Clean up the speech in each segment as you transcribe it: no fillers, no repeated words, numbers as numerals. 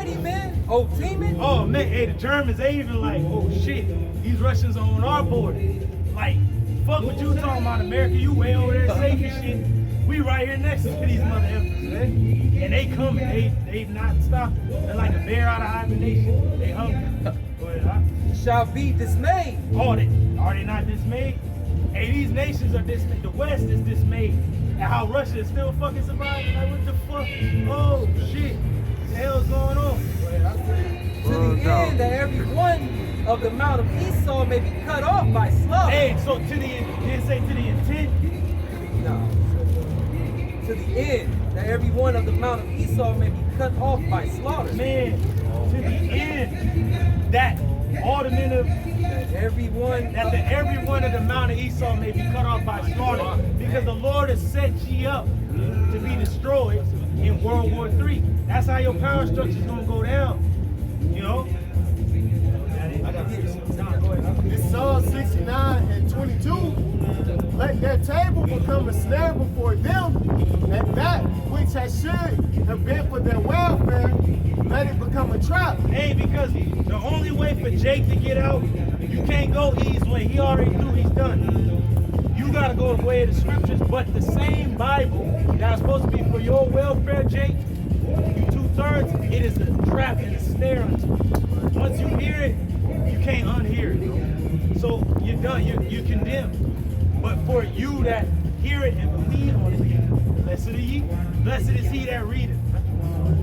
Man. Oh, teaming? Oh man, hey, the Germans, they even like, oh shit, these Russians are on our border. Like, fuck what you talking about, America, you way over there safe and shit. We right here next to these mother effers, man. And they coming, they not stopping. They're like a bear out of hibernation. They hungry. Go ahead, Shall be dismayed. Oh, are they not dismayed? Hey, these nations are dismayed. The West is dismayed. And how Russia is still fucking surviving. Like, what the fuck? Oh, shit. What the hell's going on? To the end that every one of the mount of Esau may be cut off by slaughter. Hey, so to the, didn't say to the intent? No. To the end that every one of the mount of Esau may be cut off by slaughter. Man, to the end that all the men of every one of the mount of Esau may be cut off by slaughter, because the Lord has set ye up to be destroyed in World War III. That's how your power structure is gonna go down. You know? It's Psalm 69 and 22. Let their table become a snare before them, and that which should have been for their welfare, let it become a trap. Hey, because the only way for Jake to get out, you can't go E's way. He already knew he's done. You gotta go the way of the scriptures, but the same Bible that's supposed to be for your welfare, Jake, you 2/3, it is a trap and a snare unto you. Once you hear it, you can't unhear it. So you're done, you're condemned. But for you that hear it and believe on it, blessed are ye, blessed is he that readeth,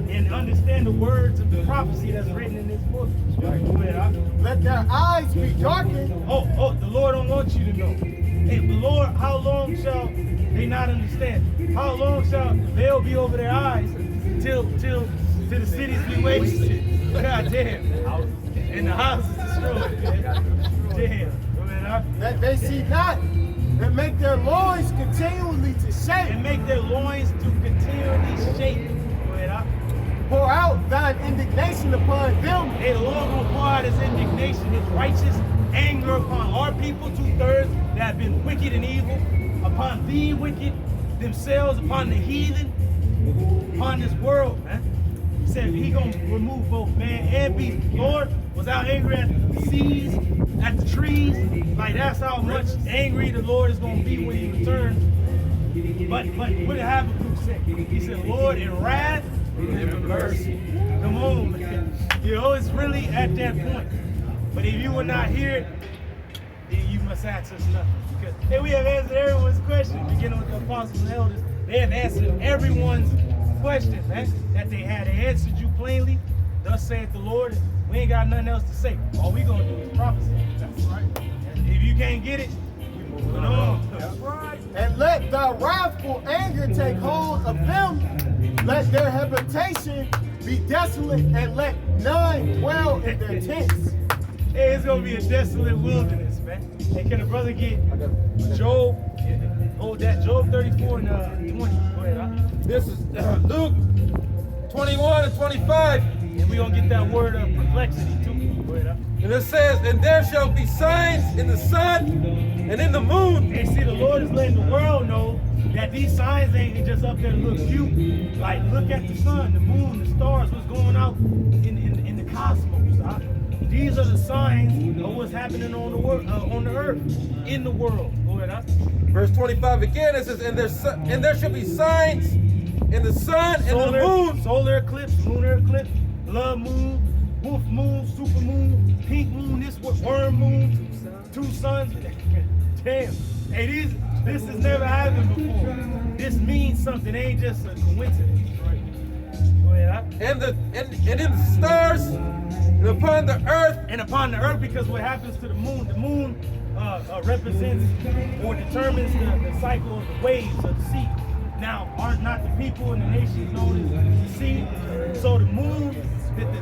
and understand the words of the prophecy that's written in this book. Let their eyes be darkened. Oh, the Lord don't want you to know. Hey, the Lord, how long shall they not understand? How long shall the veil be over their eyes till the cities be wasted? God damn. And the house is destroyed, man. Damn. That they see not, and make their loins continually to shake. And make their loins to continually shake. Pour out thine indignation upon them. Hey, the Lord gonna pour out his indignation, his righteous anger upon our people, 2/3 that have been wicked and evil, upon the wicked themselves, upon the heathen, upon this world, man. He said he gonna remove both man and beast. Lord was out angry at the seas, at the trees. Like, that's how much angry the Lord is gonna be when he returns. But what did Habakkuk say? He said, Lord, in wrath and mercy. Come on, man. You know, it's really at that point. But if you will not hear it, then you must ask us nothing. Because hey, we have answered everyone's question, beginning with the apostles and elders. They have answered everyone's question, man, that they had. They answered you plainly. Thus saith the Lord. We ain't got nothing else to say. All we gonna do is prophesy. That's right. And if you can't get it, we moving on. That's right. And let thy wrathful anger take hold of them. Let their habitation be desolate, and let none dwell in their tents. Hey, it's gonna be a desolate wilderness, man. Hey, can a brother get Job? Hold that, Job 34 and 20. Go ahead, huh? This is Luke 21 and 25. And we gonna get that word of perplexity too. Go ahead, huh? And it says, and there shall be signs in the sun and in the moon. And see, the Lord is letting the world know that these signs ain't just up there to look cute. Like, look at the sun, the moon, the stars, what's going out in the cosmos. Huh? These are the signs of what's happening on the world, on the earth, in the world. Go ahead, huh? Verse 25 again, it says, and there shall be signs in the sun and in the moon. Solar eclipse, lunar eclipse, blood moon, wolf moon, super moon, pink moon, this worm moon, two suns. Damn. Hey, this has never happened before. This means something. It ain't just a coincidence. Right? Go ahead, huh? And in the stars, and upon the earth. And upon the earth, because what happens to the moon represents or determines the cycle of the waves of the sea. Now, aren't not the people in the nations known as the sea? So the moon,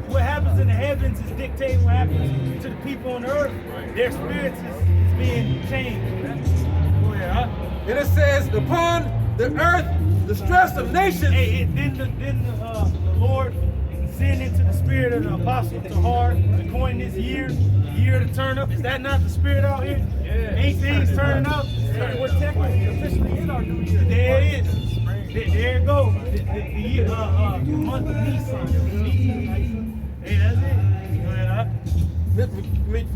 what happens in the heavens is dictating what happens to the people on the earth. Their spirits is being changed. Go ahead, huh? And it says, upon the earth, the stress of nations. Hey, didn't the Lord send into the spirit of the apostle Tahar to coin this year to turn up? Is that not the spirit out here? Yeah. Ain't things turning up? We're technically officially in our new year. There it is. There it goes. The month of Nisan.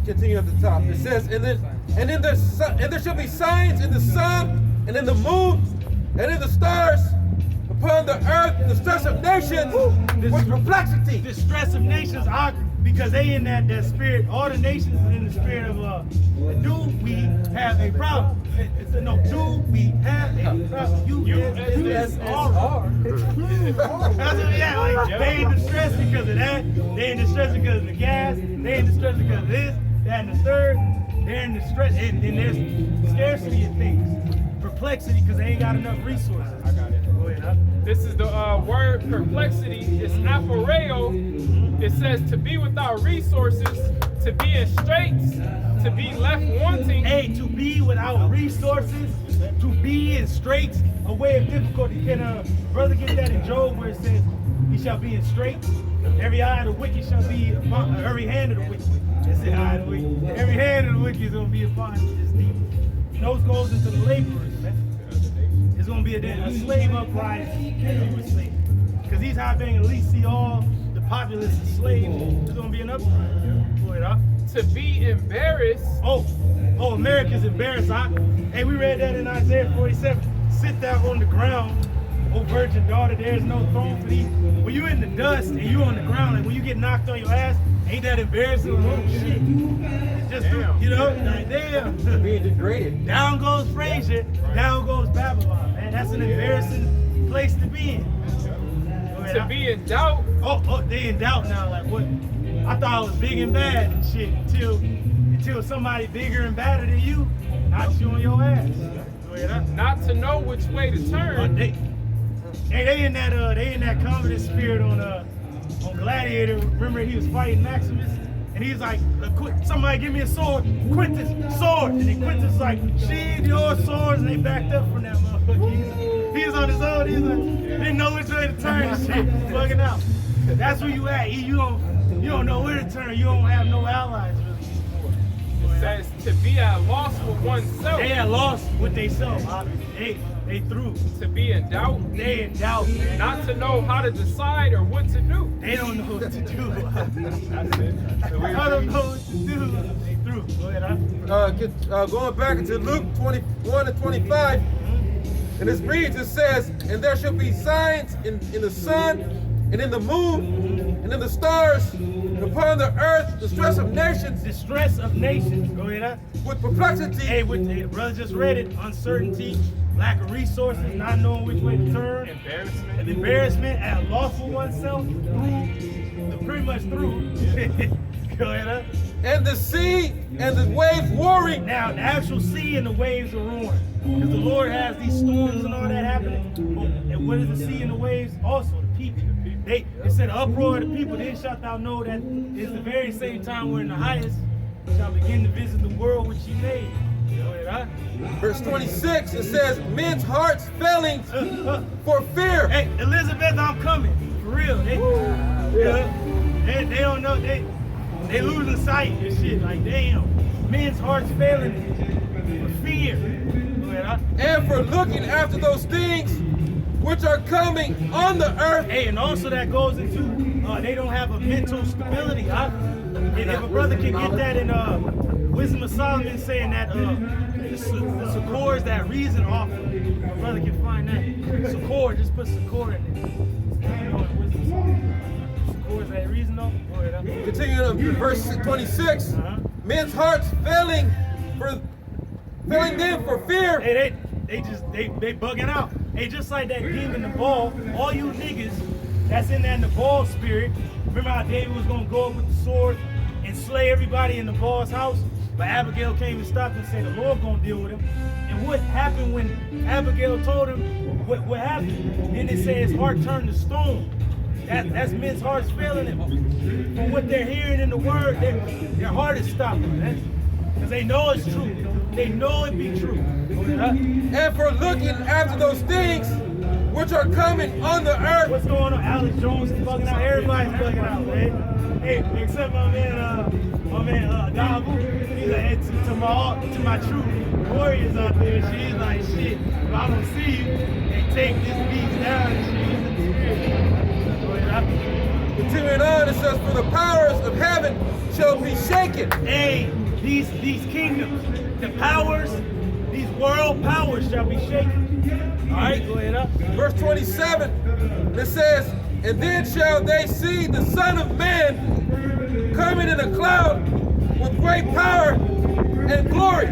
continue at the top. It says, and there shall be signs in the sun and in the moon and in the stars, upon the earth, the stress of nations with perplexity. The stress of nations are because they in that spirit. All the nations are in the spirit of do we have a problem? No, do we have a problem? U-S-S-R. Yeah, like they in distress because of that. They in distress because of the gas. They in distress because of this, that, and the third. They're in distress, and there's scarcity of things. Perplexity because they ain't got enough resources. I got it. Go ahead, huh? This is the word perplexity. It's aporeo. It says to be without resources, to be in straits, to be left wanting. Hey, to be without resources, to be in straits, a way of difficulty. Can a brother get that in Job where it says he shall be in straits? Every eye of the wicked shall be upon every hand of the wicked. That's it, eye of the wicked. Every hand of the wicked is going to be upon this deep. Those goes into the laborers, man. It's going to be a slave uprising. Because these high bang at least see all the populace as slaves. There's going to be an uprising. Go ahead, huh? To be embarrassed. Oh, America's embarrassed, huh? Hey, we read that in Isaiah 47. Sit thou on the ground, O virgin daughter, there is no throne for thee. When you in the dust and you on the ground, like when you get knocked on your ass, ain't that embarrassing? Oh shit. Just, you know, like damn. Being degraded. Down goes Frazier, down goes Babylon, man. That's an embarrassing place to be in. To be in doubt. Oh, they in doubt now, like what? I thought I was big and bad and shit until somebody bigger and badder than you knocks you on your ass. Not to know which way to turn. They in that comedy spirit on Gladiator. Remember he was fighting Maximus, and he was like, "Somebody give me a sword, Quintus, sword!" And then Quintus was like, "Sheathe your swords," and they backed up from that motherfucker. He was on his own. He was like, didn't know which way to turn and shit, bugging out. That's where you at. You don't know where to turn. You don't have no allies. It says to be at loss with oneself. They had lost what they self. They threw. To be in doubt. They in doubt, man. Not to know how to decide or what to do. They don't know what to do. That's it. I don't know what to do. They threw. Go ahead, Going back into Luke 21 and 25, and it reads, it says, and there shall be signs in the sun, and in the moon, and in the stars, and upon the earth, the stress of nations. Distress of nations. Go ahead, with perplexity. Hey, the brother just read it. Uncertainty, lack of resources, not knowing which way to turn. Embarrassment, at loss for oneself. Pretty much through. Go ahead, And the sea and the waves warring. Now, the actual sea and the waves are roaring. Because the Lord has these storms and all that happening. And what is the sea and the waves? Also, the people. It said uproar of the people. Then shalt thou know that it's the very same time we're in the highest shall begin to visit the world which he made. Verse 26, it says, men's hearts failing for fear. Hey, Elizabeth, I'm coming. For real. They don't know. They losing sight and shit. Like, damn. Men's hearts failing for fear. And for looking after those things which are coming on the earth. Hey, and also that goes into, they don't have a mental stability. And if a brother can get that in Wisdom of Solomon saying that the succor is that reason offer. A brother can find that. Succor, just put succor in there. Succor is that reason though? Continuing on verse 26, men's hearts failing them for fear. Hey, they bugging out. Hey, just like that demon Nabal, all you niggas that's in that Nabal spirit, remember how David was gonna go up with the sword and slay everybody in Nabal's house? But Abigail came and stopped and said the Lord gonna deal with him. And what happened when Abigail told him what happened? Then it said his heart turned to stone. That's men's hearts failing them. From what they're hearing in the word, their heart is stopping, man. Because they know it's true. They know it be true. And for looking after those things which are coming on the earth. What's going on? Alex Jones is bugging out. Everybody's bugging out, man. Hey, except my man Dabu. He's like, hey, to my true warriors out there. She's like, shit, if I don't see you, they take this beast down and shit. Continuing on, it says, for the powers of heaven shall be shaken. Hey, these kingdoms, the powers, these world powers shall be shaken. All right, go ahead up. Verse 27, it says, and then shall they see the Son of Man coming in a cloud with great power and glory.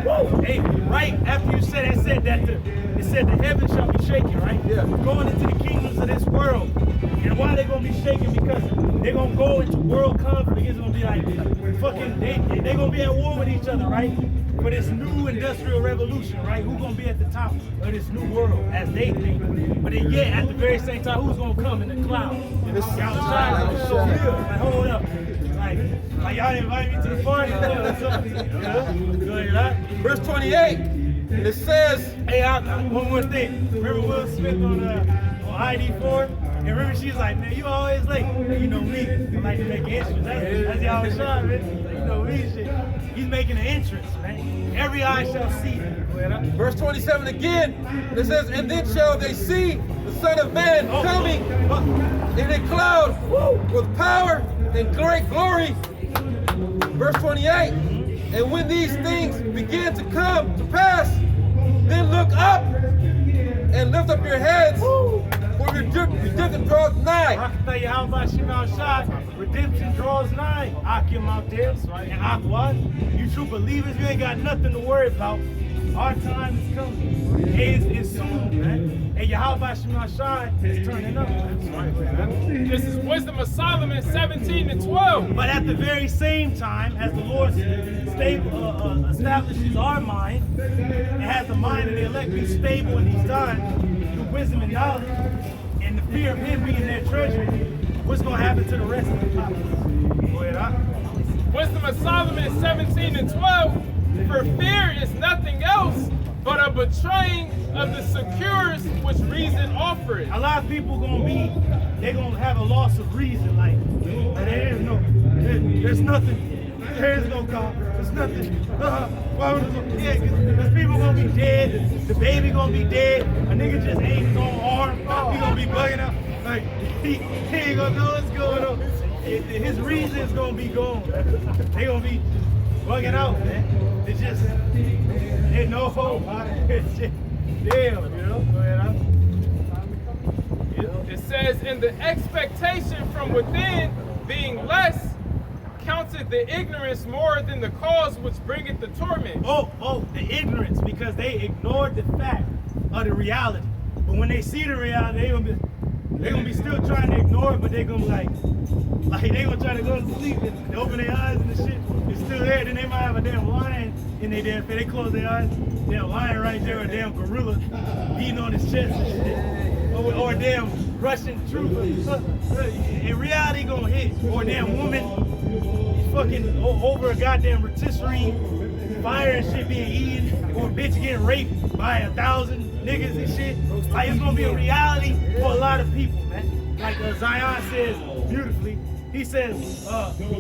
Hey, right after you said it said that it said the heavens shall be shaken, right? Yeah. Going into the kingdoms of this world. And why they gonna be shaken? Because they're gonna go into world conflict. It's gonna be like fucking they're gonna be at war with each other, right? For this new industrial revolution, right? Who's gonna be at the top of this new world as they think? But then yet at the very same time, who's gonna come in the cloud? Like, hold up. Like y'all invite me to the party or something. Go ahead, right? Verse 28, and it says, hey, one more thing. Remember Will Smith on ID4? And remember she's like, man, you always late. You know me, I like to make an entrance. That's y'all shot, man. You know me, shit. He's making an entrance, man. Every eye shall see him. Verse 27 again, and it says, and then shall they see the Son of Man coming in a cloud with power and great glory. Verse 28, and when these things begin to come to pass, then look up and lift up your heads, for redemption draws nigh. I can tell you how about Shimon Shai. Redemption draws nigh. Akim out there, and Aqua. You true believers, you ain't got nothing to worry about. Our time is coming. Hey, it's soon, man. Hey, Yahweh Shimon Shai is turning up. That's right. This is Wisdom of Solomon 17 and 12. But at the very same time, as the Lord establishes our mind, and has the mind of the elect be stable in these times, through wisdom and knowledge, and the fear of Him being their treasure, what's going to happen to the rest of the populace? Go ahead, huh? Wisdom of Solomon 17 and 12. For fear is nothing else but a betraying of the secures which reason offereth. A lot of people they're gonna have a loss of reason, like there's nothing, there's no God, there's nothing. Yeah, because people gonna be dead, the baby gonna be dead, a nigga just ate his own arm, he gonna be bugging out, like he ain't gonna know what's going on. His reason is gonna be gone. They gonna be bugging out, man. It's just, there's no hope. It's just, damn, you know? Go ahead, It says, and the expectation from within being less counted the ignorance more than the cause which bringeth the torment. Oh, the ignorance, because they ignored the fact of the reality. But when they see the reality, they're gonna be still trying to ignore it, but they're gonna be like they gonna try to go to sleep and open their eyes and the shit. It's still there. Then they might have a damn lion in their damn face. They close their eyes, damn lion right there, a damn gorilla beating on his chest and shit. Or a damn Russian trooper. In reality gonna hit. Or a damn woman fucking over a goddamn rotisserie, fire and shit being eaten. Or a bitch getting raped by 1,000 niggas and shit. Like, it's gonna be a reality for a lot of people, man. Like Zion says beautifully, he says,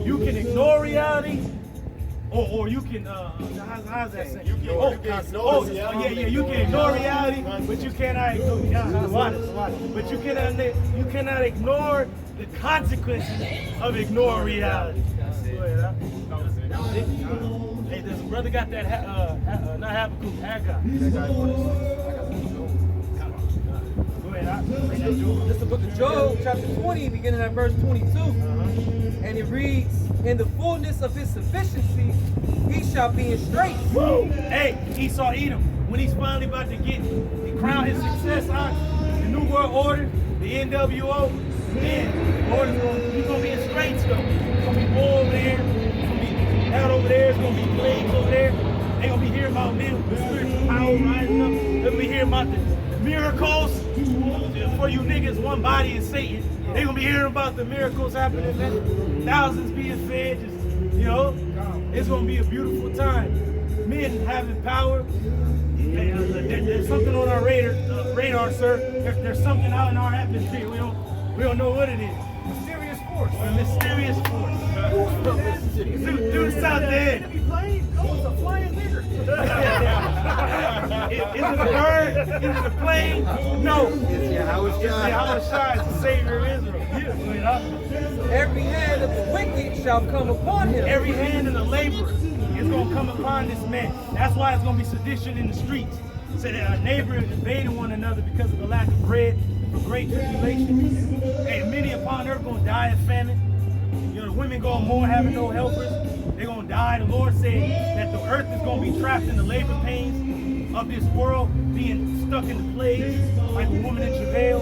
you can ignore reality, or you can, how's that saying? You can ignore reality, but you cannot you cannot ignore the consequences of ignoring reality. Hey, this brother got that, not Habakkuk, Haggai. This is the book of Job, chapter 20, beginning at verse 22. And it reads, in the fullness of his sufficiency, he shall be in straits. Hey, Esau Edom, when he's finally about to crown his success on the New World Order, the NWO, man, he's gonna be in straits though. It's gonna be war over there, it's gonna be out over there, it's gonna be plagues over there. They're gonna be hearing about men with spiritual power rising up. They're gonna be hearing about the miracles. For you niggas, one body is Satan. They're gonna be hearing about the miracles happening, man. Thousands being fed, just, you know. It's gonna be a beautiful time. Men having power. There's something on our radar, sir. There's something out in our atmosphere. We don't know what it is. Mysterious force. A mysterious force. Dude's out there. It's a flying nigger. Is it a bird? Is it a plane? No. It's Yahweh It's Yahweh Shai, it's the Savior of Israel. Every hand of the wicked shall come upon him. Every hand of the laborer is going to come upon this man. That's why it's going to be sedition in the streets. So that a neighbor is invading one another because of the lack of bread for great tribulation. And many upon earth going to die of famine. You know, the women going more having no helpers. They're going to die. The Lord said that the earth is going to be trapped in the labor pains of this world, being stuck in the plagues like a woman in travail.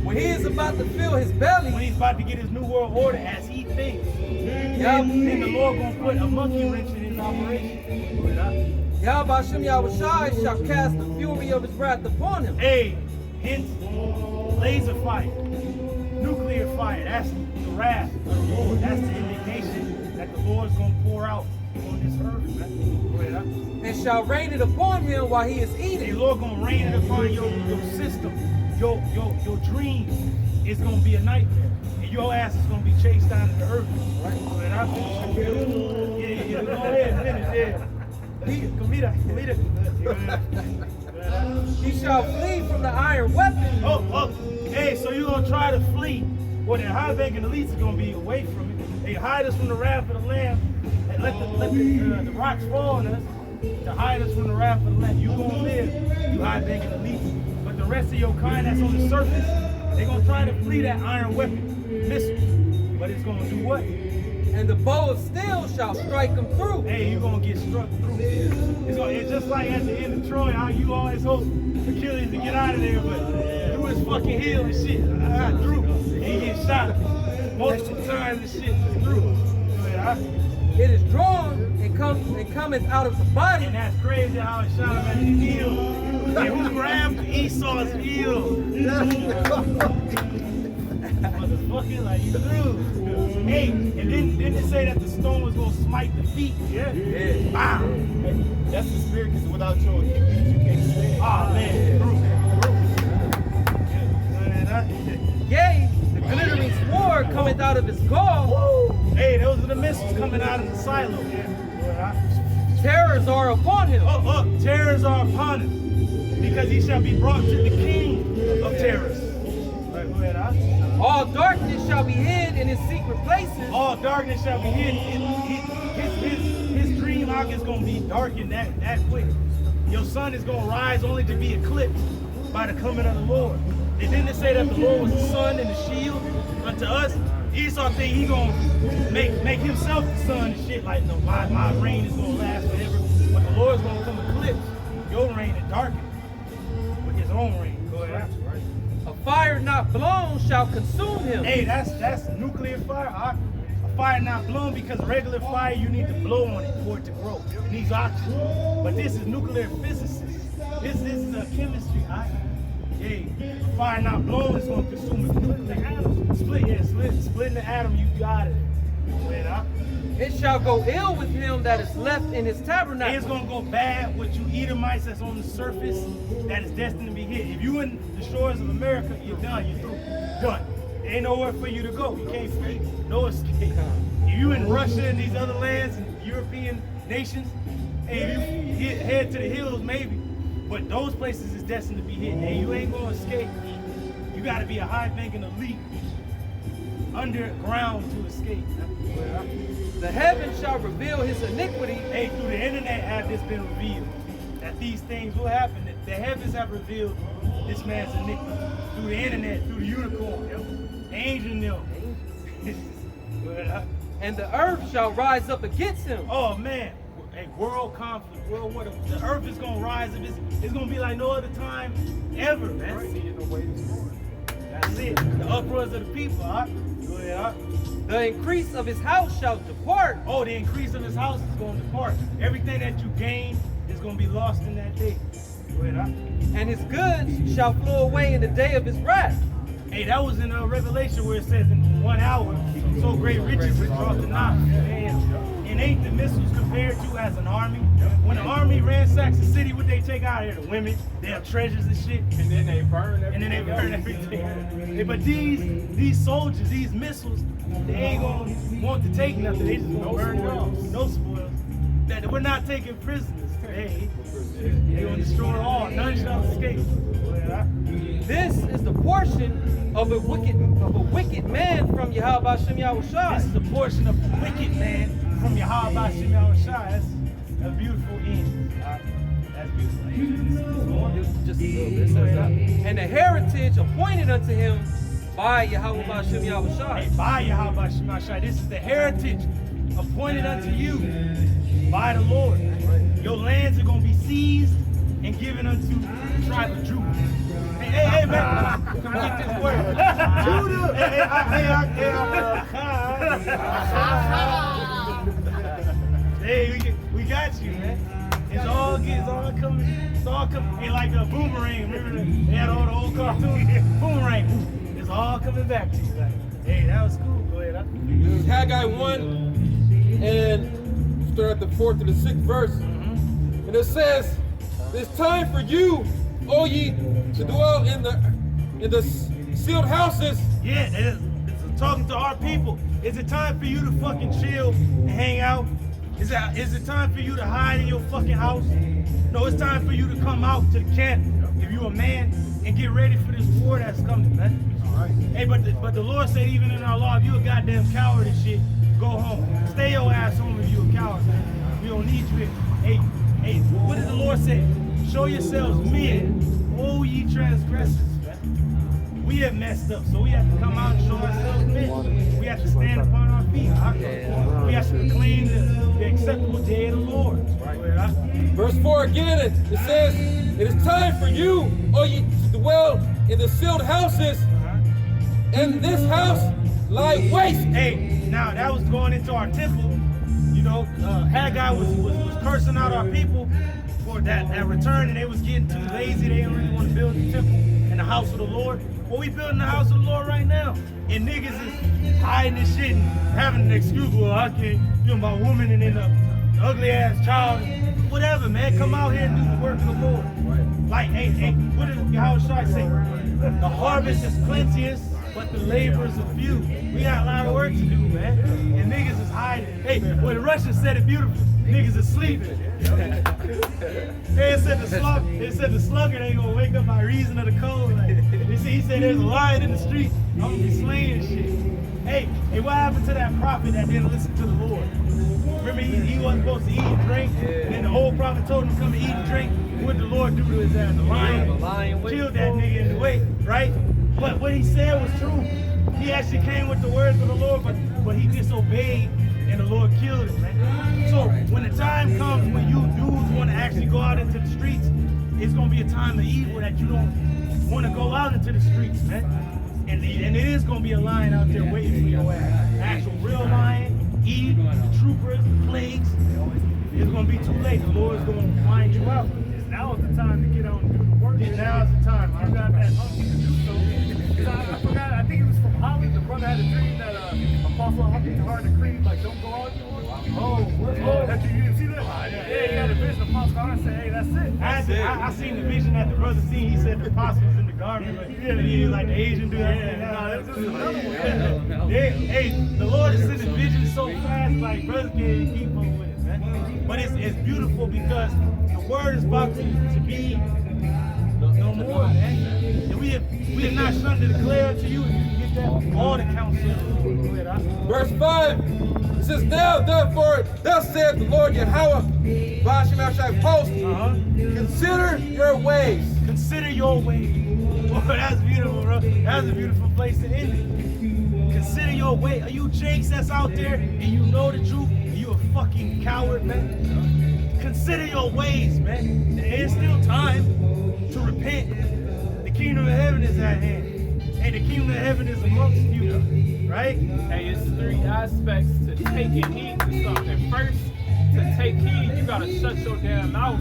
When he is about to fill his belly, When he's about to get his new world order as he thinks, then the Lord going to put a monkey wrench in his operation. Yahweh Shem Yahushai shall cast the fury of his wrath upon him. Hey, hence laser fire, nuclear fire. That's the wrath of the Lord. That's the indignation that the Lord's going to pour out on this earth. And shall rain it upon him while he is The eating. Lord going to rain it upon your system. Your dreams is going to be a nightmare. And your ass is going to be chased down to the earth. Right? Yeah. Go ahead, finish. Yeah. He shall flee from the iron weapon. Hey, so you're going to try to flee. Well, then High-Bank and Elites are going to be away from it. They hide us from the wrath of the Lamb and let the rocks fall on us to hide us from the wrath of the Lamb. You're going to live, you High-Bank and Elites. But the rest of your kind that's on the surface, they're going to try to flee that iron weapon, missile. But it's going to do what? And the bow of steel shall strike him through. Hey, you're going to get struck through. It's just like at the end of Troy, how you always hope Achilles to get out of there, but through his fucking heel and shit, Drew, and he gets shot multiple times and shit, through. It is drawn and cometh out of the body. And that's crazy how it shot him at the heel. And who grabbed Esau's heel? Motherfucker, like you through. Hey, and then it say that the stone was gonna smite the feet. Yeah. Wow. That's the spirit, because without your feet, you can't stand. Oh man, Yea, the glittering sword cometh out of his gall. Hey, those are the missiles coming out of the silo. Terrors are upon him. Terrors are upon him, because he shall be brought to the king of terrors. All darkness shall be hid in his secret places. All darkness shall be hid. His dream arc is going to be darkened that quick. Your sun is going to rise only to be eclipsed by the coming of the Lord. And then they say that the Lord was the sun and the shield unto us. Esau think he going to make himself the sun and shit. Like, no, my reign is going to last forever. But the Lord's going to come eclipse your reign and darken it with his own reign. Go ahead. A fire not blown shall consume him. Hey, that's nuclear fire. A fire not blown, because regular fire you need to blow on it for it to grow. It needs oxygen. But this is nuclear physicists. This is chemistry. Hey, a fire not blown is going to consume the nuclear atoms. Splitting the atom, you got it. It shall go ill with him that is left in his tabernacle. It's going to go bad with you Edomites that's on the surface that is destined to be hit. If you in the shores of America, you're done. You're through. Done. There ain't nowhere for you to go. You can't flee. No escape. If you in Russia and these other lands and European nations, hey, you head to the hills maybe, but those places is destined to be hit. Hey, you ain't going to escape. You got to be a High-Bank and Elite underground to escape. The heavens shall reveal his iniquity. Hey, through the internet have this been revealed, that these things will happen. The heavens have revealed this man's iniquity. Through the internet, through the unicorn, the angel in them. And the earth shall rise up against him. Oh man, a world conflict, world war. The earth is going to rise up. It's going to be like no other time ever, man. That's it. The uproars of the people, huh? Go ahead, huh? The increase of his house shall depart. Oh, the increase of his house is going to depart. Everything that you gain is going to be lost in that day. Go ahead, huh? And his goods shall flow away in the day of his wrath. Hey, that was in Revelation where it says in 1 hour, so great riches is brought to naught. And ain't the missiles compared to as an army? When the army ransacks the city, what they take out of here? The women, they have treasures and shit. And then they burn everything. But these soldiers, these missiles, they ain't gonna want to take nothing. They just gonna burn it off. No spoils. That we're not taking prisoners. Hey, they gonna destroy all. None shall escape. This is the portion of a wicked man from Yahweh Shem Yahushai. This is the portion of the wicked man from Yahweh Shem Yahushai. That's a beautiful end. That's beautiful. Just a little bit. It says that. And the heritage appointed unto him by Yahweh Shem Yahushai. Hey, by Yahweh Shem Yahushai. This is the heritage appointed unto you by the Lord. Your lands are going to be seized and given unto the tribe of Judah. Hey, man, can I get this word? Judah! Hey, we got you, man. It's all coming. Hey, like a boomerang. Remember they had all the old cartoons? Boomerang. It's all coming back to you. Like, hey, that was cool. Go ahead. This is Haggai 1, and start at the 4th to the 6th verse. And it says, "It's time for you, O ye, to dwell in the sealed houses." Yeah, it's talking to our people. Is it time for you to fucking chill and hang out? Is it time for you to hide in your fucking house? No, it's time for you to come out to the camp, if you're a man, and get ready for this war that's coming, man. Hey, but the Lord said, even in our law, if you a goddamn coward and shit, go home. Stay your ass home if you a coward, man. We don't need you here. Hey, what did the Lord say? Show yourselves men, O ye transgressors, man. We have messed up, so we have to come out and show ourselves men. We have to stand upon our feet. We have to proclaim the acceptable day of the Lord. Verse 4 again, it says, "It is time for you, O ye, to dwell in the sealed houses, and this house lie waste." Hey, now that was going into our temple. You know, Haggai was cursing out our people for that return, and they was getting too lazy. They didn't really want to build the temple and the house of the Lord. Well, we building the house of the Lord right now, and niggas is hiding this shit and having an excuse. Well, I can't, you know, my woman and then the ugly ass child. Whatever, man. Come out here and do the work of the Lord. Like, hey, what did Yahushua say? The harvest is plenteous, but the laborers are few. We got a lot of work to do, man. And niggas is hiding. Hey, well, the Russians said it beautiful. Niggas is sleeping. Hey, it said the sluggard ain't gonna wake up by reason of the cold. Like, he said there's a lion in the street. I'm gonna be slaying shit. Hey, what happened to that prophet that didn't listen to the Lord? Remember, he wasn't supposed to eat and drink, and then the old prophet told him to come and eat and drink. What did the Lord do to his ass? The lion killed that nigga in the way, right? But what he said was true. He actually came with the words of the Lord, but he disobeyed, and the Lord killed him, man. So when the time comes when you dudes want to actually go out into the streets, it's going to be a time of evil that you don't want to go out into the streets, man. And it is going to be a lion out there waiting for your ass. Actual real lion, eat, the troopers, the plagues. It's going to be too late. The Lord's going to find you out. Now is the time to get out and do the work. Now is the time. I got that unction to do so. I forgot, I think it was from Holly. The brother had a dream that Apostle Humphrey hard to creed, like, don't go out. You didn't see that? Yeah, he had a vision. Apostle Hart said, hey, that's it. I seen the vision that the brother seen. He said the apostle was in the garden. But he was like the Asian dude. That's just another one. Hey, the Lord is sending visions so fast, like brothers can't keep up with it, man. But it's beautiful because the word is about to be no more, man. And we have not shunned to declare to you, and you get that all the counsel of the Lord. Verse 5, it says, "Now therefore, thus saith the Lord Yahweh, Ba'ashim host, consider your ways." Consider your ways. Oh, that's beautiful, bro. That's a beautiful place to end it. Consider your way. Are you Jakes that's out there and you know the truth? Are you a fucking coward, man? Consider your ways, man. There's still time to repent. The kingdom of heaven is at hand. Hey, the kingdom of heaven is amongst you, right? Hey, it's three aspects to taking heed to something. First, to take heed, you gotta shut your damn mouth.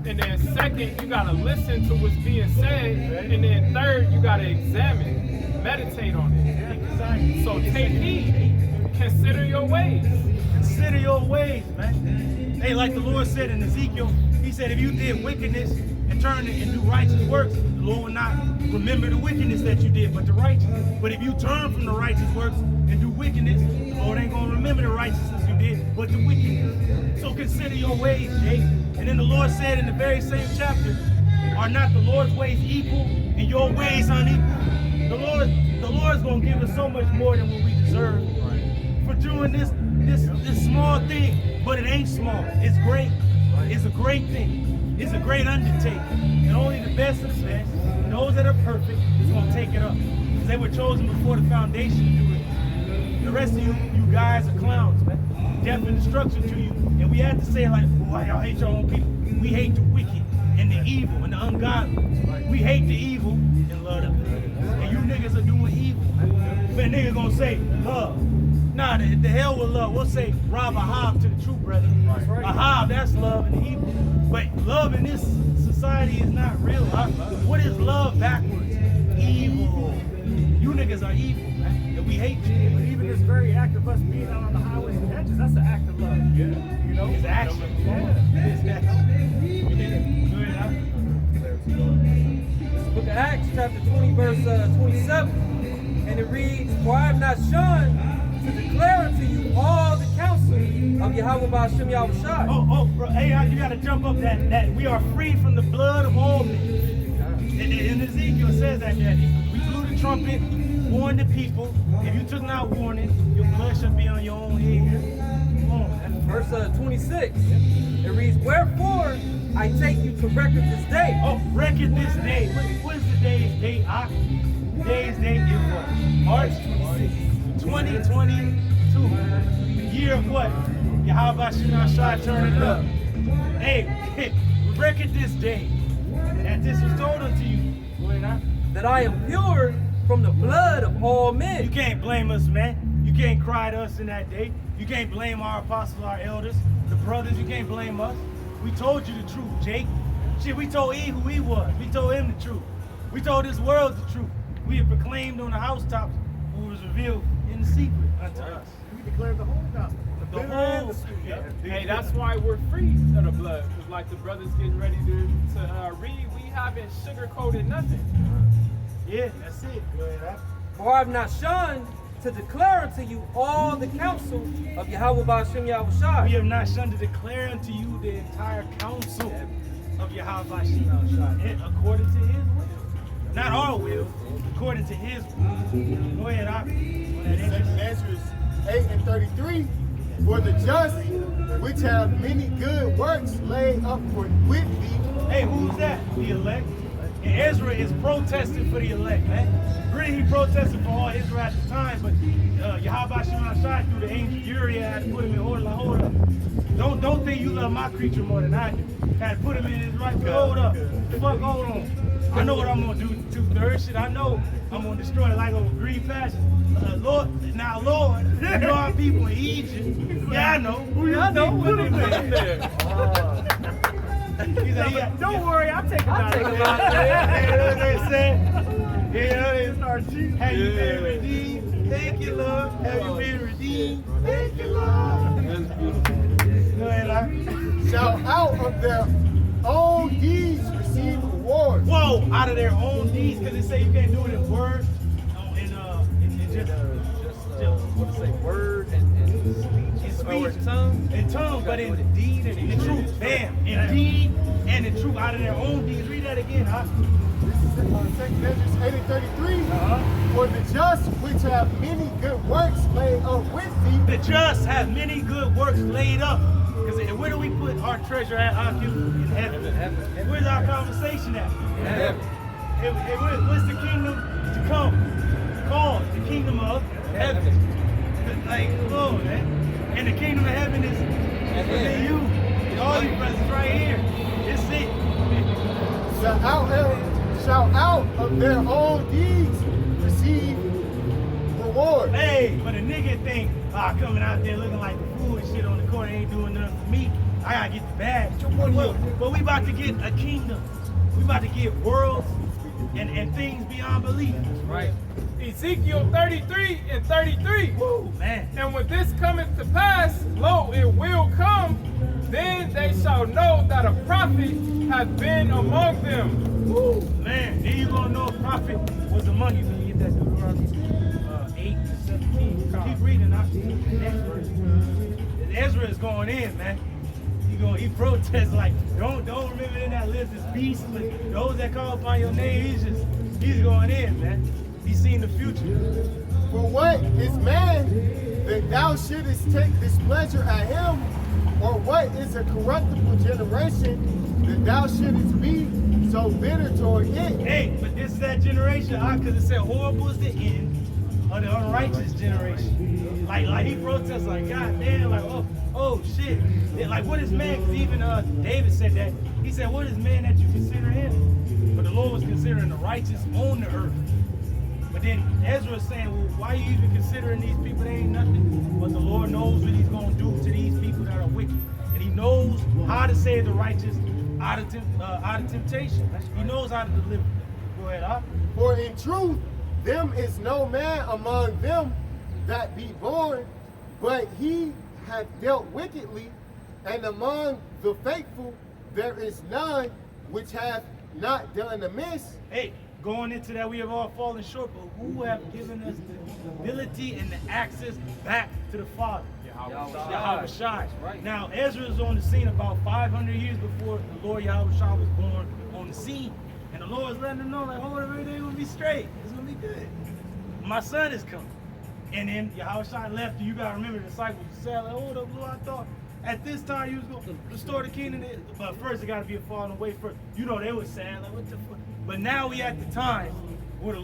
And then second, you gotta listen to what's being said. And then third, you gotta examine, meditate on it. So take heed. Consider your ways. Consider your ways, man. Hey, like the Lord said in Ezekiel, he said, if you did wickedness and turn and do righteous works, the Lord will not remember the wickedness that you did, but the righteous. But if you turn from the righteous works and do wickedness, the Lord ain't gonna remember the righteousness you did, but the wickedness. So consider your ways, Jake. And then the Lord said in the very same chapter, Are not the Lord's ways equal and your ways unequal? The Lord's gonna give us so much more than what we deserve for doing this small thing. But it ain't small. It's great. It's a great thing. It's a great undertaking. And only the best of the best, and those that are perfect, is gonna take it up. Because they were chosen before the foundation to do it. The rest of you guys are clowns, man. Death and destruction to you. And we had to say like, why y'all hate your own people? We hate the wicked and the evil and the ungodly. We hate the evil and love the good. And you niggas are doing evil. But niggas gonna say love. Nah, the hell with love. We'll say rob a hob to the true brother. A hob, that's love and evil. But love in this society is not real. What is love backwards? Evil. You niggas are evil, man. And we hate you. But even this very act of us being out on the highways and hedges, that's an act of love. Yeah. You know? It's action. Yeah. It's action. Book of Acts, chapter 20, verse 27. And it reads, For I have not shunned to declare unto you all the counsel of Yahweh Ba'ashem Yahushai. Bro, hey, you gotta jump up that we are free from the blood of all men. And Ezekiel says that we blew the trumpet, warned the people. If you took not warning, your blood shall be on your own head. Come on, man. Verse 26. It reads, Wherefore I take you to record this day. Oh, record this day. What is the day's date? Today's date is what? March 26th, 2022. Year of what? Yahweh Shai turning up. Hey, record this day. And this was told unto you. That I am pure from the blood of all men. You can't blame us, man. You can't cry to us in that day. You can't blame our apostles, our elders, the brothers. You can't blame us. We told you the truth, Jake. Shit, we told E who he was. We told him the truth. We told this world the truth. We have proclaimed on the housetops what was revealed in the secret unto us. We declared the whole gospel. The whole. Hey, that's why we're free of the blood. Because like the brothers getting ready to read, we haven't sugar-coated nothing. Yeah, that's it. For I have not shunned to declare unto you all the counsel of Yahweh Ba'ashem We Yahushai. have not shunned to declare unto you the entire counsel of Yahweh according to his will. Not our will, according to his will. Go ahead, Second Ezra 8:33. For the just, which have many good works laid up for with thee. Hey, who's that? The elect. And Ezra is protesting for the elect, man. Really, he protested for all Israel at the time, but Yahweh Shai through the angel Uriah had to put him in order. Like, hold up. Don't think you love my creature more than I do. Had to put him in his right. Hold up. Fuck, hold on. I know what I'm gonna do to 2/3 shit. I know I'm gonna destroy it like a green fashion. Lord, you know our people in Egypt. Yeah, I know. I know. Put him in there. He's like, Don't worry, I'll take it out. what they said? They start cheating. Have you been redeemed? Thank you, Lord. Have you been redeemed? Thank you, Lord. Go ahead, Larry. Shall out of their own deeds receive rewards. Whoa, out of their own deeds, because they say you can't do it in word, What to say? Word and speech, tongue. in tongue, but in deed and in truth. Bam, in deed and in truth, out of their own deeds. Read that again, huh? Second Ezra 8:33. For the just, which have many good works laid up with thee. The just have many good works laid up. Because where do we put our treasure at, Aku? In heaven. And where's our conversation at? In heaven. What's the kingdom to come? Called the kingdom of heaven. Like, Lord, man. And the kingdom of heaven is within you. All you brothers right here. It's it. Shall out of their own deeds receive reward. Hey, but a nigga think, coming out there looking like the fool and shit on the court ain't doing nothing for me. I gotta get the bag. But we about to get a kingdom. We about to get worlds and things beyond belief. Right. Ezekiel 33:33. Woo, man. And when this cometh to pass, lo, it will come, then they shall know that a prophet hath been among them. Woo, man. Then you gonna know a prophet was among you when you get that Deuteronomy 8-17. Keep reading, next verse. Ezra is going in, man. he protests like, don't remember in that list is beasts, but those that call upon your name, he's going in, man. He's seeing the future. For what is man that thou shouldest take displeasure at him? Or what is a corruptible generation that thou shouldest be so bitter toward it? Hey, but this is that generation, because it said horrible is the end of the unrighteous generation. Like he protests like, God damn, like, oh shit. Like, what is man? Because even David said that. He said, what is man that you consider him? But the Lord was considering the righteous on the earth. But then Ezra is saying, well, why are you even considering these people? They ain't nothing. But the Lord knows what he's going to do to these people that are wicked. And he knows how to save the righteous out of temptation. He knows how to deliver them. Go ahead, huh? For in truth, them is no man among them that be born, but he hath dealt wickedly, and among the faithful there is none which hath not done amiss. Hey, going into that, we have all fallen short, but who have given us the ability and the access back to the Father? Yahweh Shai. Right. Now, Ezra is on the scene about 500 years before the Lord Yahweh Shai was born on the scene. And the Lord is letting them know, like, hold on, everything will be straight. It's going to be good. My son is coming. And then Yahweh Shai left, and you got to remember the disciples said, like, hold up, Lord, I thought at this time you was going to restore the kingdom. But first, it got to be a falling away first. You know, they were sad, like, what the fuck? But now we at the time where the Lord